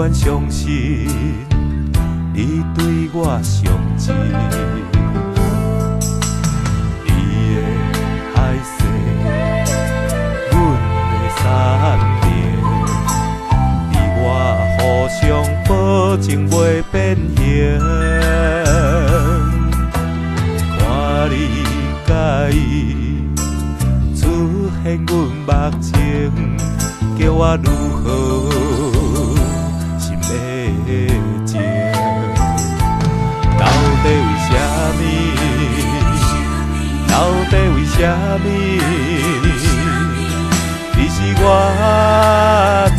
愿相信你对我上真。你的海誓，阮的山盟，你我互相保证袂变形。看你介意出现阮目前，叫我如何心会静？到底为什么？到底为什么？你是我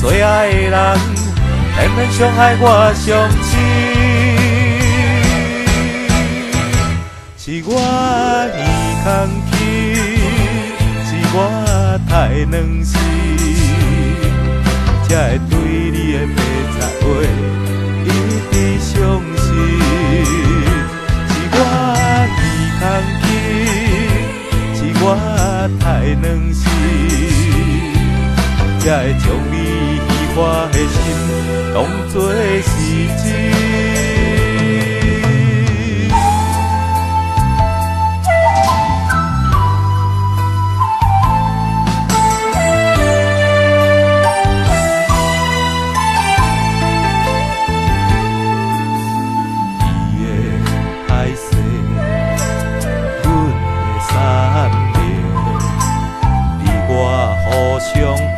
最爱的人，偏偏伤害我伤深。是我耳空气，是我太软心，才会对你的白杂话一直相信。是我耳空气，是我太软心，才会将你喜欢的心当作是真。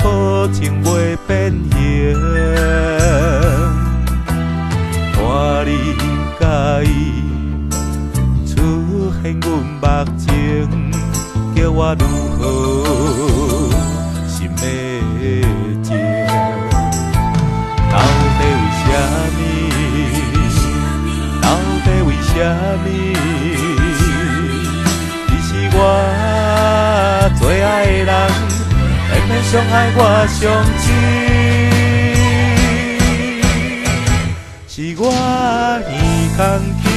保证袂变形，看你介意出现阮目前，叫我如何心会静？到底为什么？到底为什么？你是我最爱的人，偏偏伤害我伤深。是我耳空气，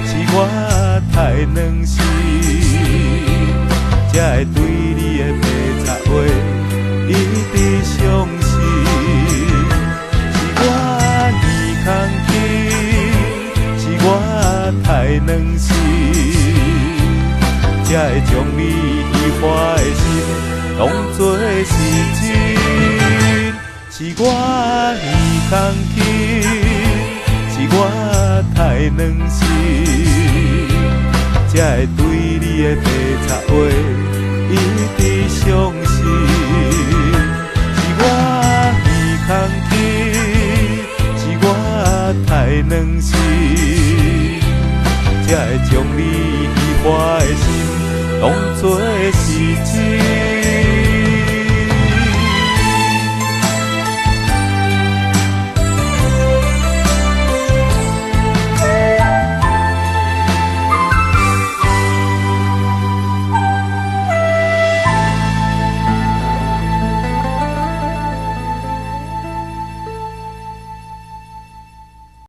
是我太软心，才会对你的白杂话一直相信。是我耳空气，是我太软心，才会将你喜欢的心当作是真。是我耳空气，是我太软心，才会对你的白杂话